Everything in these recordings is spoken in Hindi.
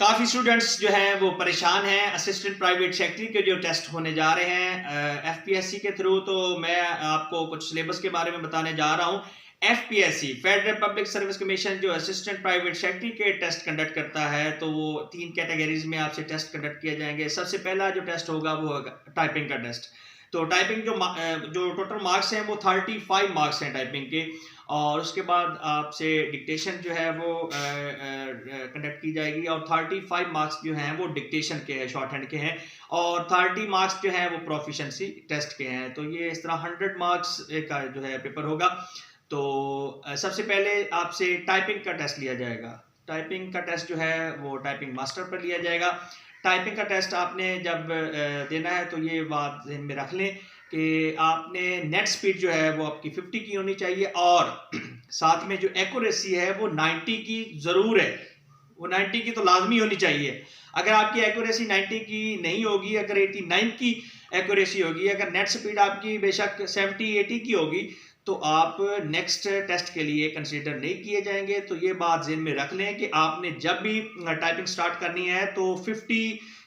काफ़ी स्टूडेंट्स जो हैं वो परेशान हैं असिस्टेंट प्राइवेट सेक्रेटरी के जो टेस्ट होने जा रहे हैं एफपीएससी के थ्रू। तो मैं आपको कुछ सिलेबस के बारे में बताने जा रहा हूँ। FPSC federal public service commission जो असिस्टेंट प्राइवेट सेक्रेटरी के टेस्ट कंडक्ट करता है, तो वो 3 कैटेगरीज में आपसे टेस्ट कंडक्ट किए जाएंगे। सबसे पहला जो टेस्ट होगा वो होगा टाइपिंग का टेस्ट। तो टाइपिंग जो टोटल मार्क्स हैं वो 35 मार्क्स हैं टाइपिंग के, और उसके बाद आपसे डिक्टेशन जो है वो कंडक्ट की जाएगी। और 35 मार्क्स जो हैं वो डिक्टेशन के हैं, शॉर्ट हैंड के हैं, और 30 मार्क्स जो हैं वो प्रोफिशिएंसी टेस्ट के हैं। तो ये इस तरह 100 मार्क्स का जो है पेपर होगा। तो सबसे पहले आपसे टाइपिंग का टेस्ट लिया जाएगा। टाइपिंग का टेस्ट जो है वो टाइपिंग मास्टर पर लिया जाएगा। टाइपिंग का टेस्ट आपने जब देना है तो ये बात ध्यान में रख लें कि आपने नेट स्पीड जो है वो आपकी 50 की होनी चाहिए, और साथ में जो एक्यूरेसी है वो 90 की ज़रूर है, वो 90 की तो लाजमी होनी चाहिए। अगर आपकी एक्यूरेसी 90 की नहीं होगी, अगर 89 की एक्यूरेसी होगी, अगर नेट स्पीड आपकी बेशक 70-80 की होगी, तो आप नेक्स्ट टेस्ट के लिए कंसीडर नहीं किए जाएंगे। तो ये बात ज़हन में रख लें कि आपने जब भी टाइपिंग स्टार्ट करनी है तो 50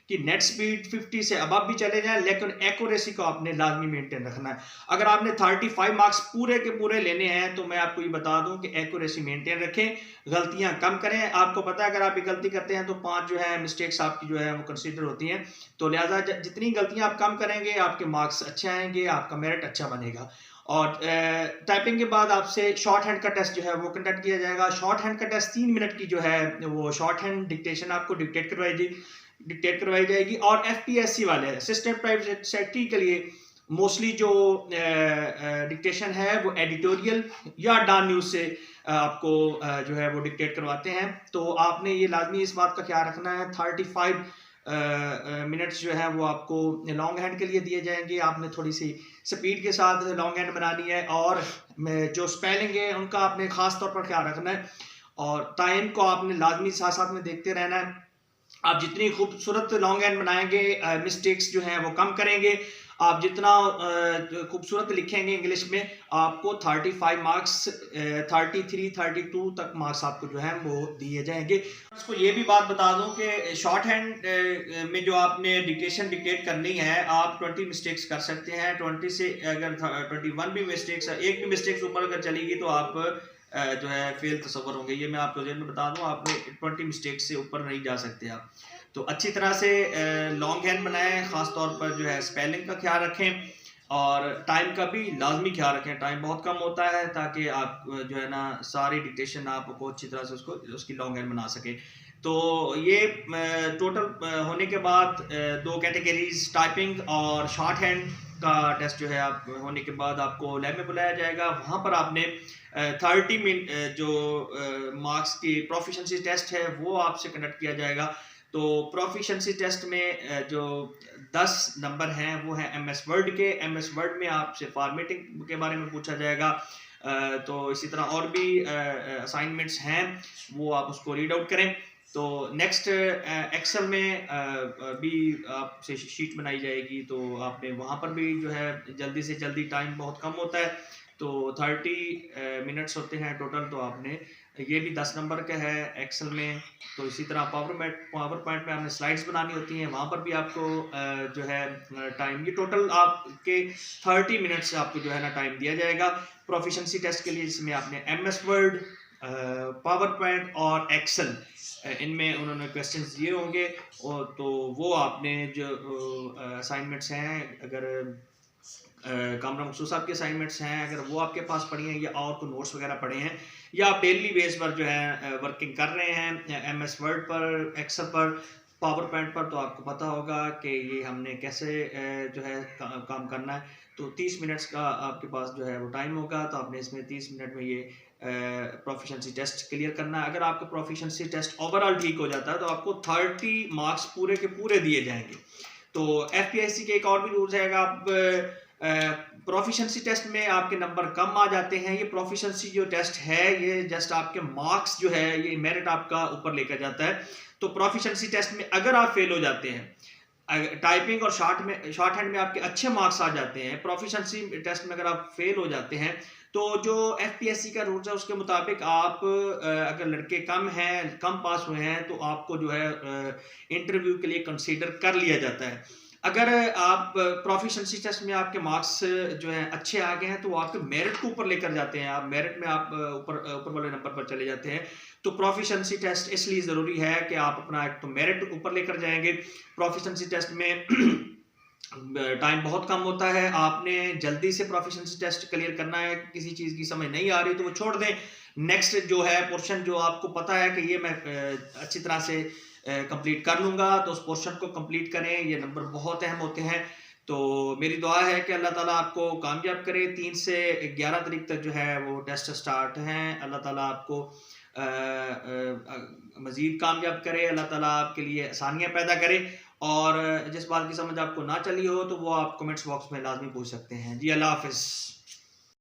की नेट स्पीड 50 से अबव भी चले जाएं, लेकिन एक्यूरेसी को आपने लाजमी मेंटेन रखना है। अगर आपने 35 मार्क्स पूरे के पूरे लेने हैं तो मैं आपको ये बता दूं कि एक्यूरेसी मेंटेन रखें, गलतियां कम करें। आपको पता है अगर आप ये गलती करते हैं तो 5 जो है मिस्टेक्स आपकी जो है वो कंसीडर होती हैं। तो लिहाजा जितनी गलतियां आप कम करेंगे आपके मार्क्स अच्छे आएंगे, आपका मेरिट अच्छा बनेगा। और टाइपिंग के बाद आपसे शॉर्ट हैंड का टेस्ट जो है वो कंडक्ट किया जाएगा। शॉर्ट हैंड का टेस्ट 3 मिनट की जो है वो शॉर्ट हैंड डिक्टेशन आपको डिक्टेट करवाई जाएगी। और एफपीएससी वाले असिस्टेंट प्राइवेट सेक्रेटरी के लिए मोस्टली जो डिक्टेशन है वो एडिटोरियल या डॉन न्यूज़ से आपको जो है वो डिक्टेट करवाते हैं। तो आपने ये लाजमी इस बात का ख्याल रखना है 35 मिनट्स जो है वो आपको लॉन्ग हैंड के लिए दिए जाएंगे। आपने थोड़ी सी स्पीड के साथ लॉन्ग हैंड बनानी है, और जो स्पेलिंग है उनका आपने ख़ास तौर पर ख्याल रखना है, और टाइम को आपने लाजमी साथ साथ में देखते रहना है। आप जितनी खूबसूरत लॉन्ग हैंड बनाएंगे मिस्टेक्स जो हैं वो कम करेंगे। आप जितना खूबसूरत लिखेंगे इंग्लिश में, आपको 35 मार्क्स 33 32 तक मार्क्स आपको जो है वो दिए जाएंगे। इसको ये भी बात बता दूं कि शॉर्ट हैंड में जो आपने डिक्टेशन डिक्टेट करनी है, आप 20 मिस्टेक्स कर सकते हैं। 20 से अगर 21 भी मिस्टेक्स, एक भी मिस्टेक्स ऊपर अगर चलेगी तो आप जो है फेल तस्वर होंगे। ये मैं आपको जेल में बता दूं, आपने 20 मिस्टेक्स से ऊपर नहीं जा सकते आप। तो अच्छी तरह से लॉन्ग हैंड बनाएं, ख़ास तौर पर जो है स्पेलिंग का ख्याल रखें, और टाइम का भी लाजमी ख्याल रखें। टाइम बहुत कम होता है ताकि आप जो है ना सारी डिक्टेशन आपको अच्छी तरह से उसकी लॉन्ग हैंड बना सकें। तो ये टोटल होने के बाद 2 कैटेगरीज टाइपिंग और शॉर्ट हैंड का टेस्ट जो है आप होने के बाद आपको लैब में बुलाया जाएगा। वहाँ पर आपने 30 मिनट जो मार्क्स की प्रोफिशिएंसी टेस्ट है वो आपसे कंडक्ट किया जाएगा। तो प्रोफिशिएंसी टेस्ट में जो 10 नंबर हैं वो हैं एमएस वर्ड के। एमएस वर्ड में आपसे फॉर्मेटिंग के बारे में पूछा जाएगा। तो इसी तरह और भी असाइनमेंट्स हैं, वो आप उसको रीड आउट करें। तो नेक्स्ट एक्सेल में भी आपसे शीट बनाई जाएगी, तो आपने वहाँ पर भी जो है जल्दी से जल्दी, टाइम बहुत कम होता है तो 30 मिनट्स होते हैं टोटल। तो आपने ये भी 10 नंबर का है एक्सेल में। तो इसी तरह पावर पॉइंट में आपने स्लाइड्स बनानी होती हैं, वहाँ पर भी आपको जो है टाइम, ये टोटल आपके 30 मिनट्स आपको जो है ना टाइम दिया जाएगा प्रोफिशिएंसी टेस्ट के लिए, जिसमें आपने एमएस वर्ड, पावर पॉइंट और एक्सेल, इनमें उन्होंने क्वेश्चंस दिए होंगे। और तो वो आपने जो असाइनमेंट्स हैं, अगर कामरा मकसूद साहब के असाइनमेंट्स हैं, अगर वो आपके पास पड़ी हैं, या और कोई नोट्स वगैरह पड़े हैं, या आप डेली बेस पर जो है वर्किंग कर रहे हैं एमएस वर्ड पर, एक्सेल पर, पावर पॉइंट पर, तो आपको पता होगा कि ये हमने कैसे जो है काम करना है। तो 30 मिनट्स का आपके पास जो है वो टाइम होगा, तो आपने इसमें 30 मिनट में ये प्रोफिशिएंसी टेस्ट क्लियर करना है। अगर आपका प्रोफिशिएंसी टेस्ट ओवरऑल ठीक हो जाता है तो आपको 30 मार्क्स पूरे के पूरे दिए जाएंगे। तो एफपीएससी के एक और भी रूल्स है, आप प्रोफिशिएंसी टेस्ट में आपके नंबर कम आ जाते हैं, ये प्रोफिशिएंसी जो टेस्ट है ये जस्ट आपके मार्क्स जो है ये मेरिट आपका ऊपर लेकर जाता है। तो प्रोफिशिएंसी टेस्ट में अगर आप फेल हो जाते हैं, टाइपिंग और शॉर्ट हैंड में आपके अच्छे मार्क्स आ जाते हैं, प्रोफिशिएंसी टेस्ट में अगर आप फेल हो जाते हैं तो जो एफपीएससी का रूल्स है उसके मुताबिक आप अगर लड़के कम हैं, कम पास हुए हैं, तो आपको जो है इंटरव्यू के लिए कंसीडर कर लिया जाता है। अगर आप प्रोफिशिएंसी टेस्ट में आपके मार्क्स जो है अच्छे आ गए हैं, तो वो आपके मेरिट को ऊपर लेकर जाते हैं, आप मेरिट में आप ऊपर वाले नंबर पर चले जाते हैं। तो प्रोफिशिएंसी टेस्ट इसलिए ज़रूरी है कि आप अपना एक तो मेरिट ऊपर लेकर जाएंगे। प्रोफिशिएंसी टेस्ट में टाइम बहुत कम होता है, आपने जल्दी से प्रोफिशिएंसी टेस्ट क्लियर करना है। किसी चीज़ की समझ नहीं आ रही तो वो छोड़ दें, नेक्स्ट जो है पोर्शन जो आपको पता है कि ये मैं अच्छी तरह से कंप्लीट कर लूँगा, तो उस पोर्शन को कंप्लीट करें। ये नंबर बहुत अहम होते हैं। तो मेरी दुआ है कि अल्लाह ताला आपको कामयाब करे। 3 से 11 तारीख तक जो है वो टेस्ट स्टार्ट हैं। अल्लाह ताला आपको मज़ीद कामयाब करे, अल्लाह ताला आपके लिए आसानियाँ पैदा करे। और जिस बात की समझ आपको ना चली हो तो वो आप कमेंट्स बॉक्स में लाजमी पूछ सकते हैं जी। अल्लाह हाफ़िज़।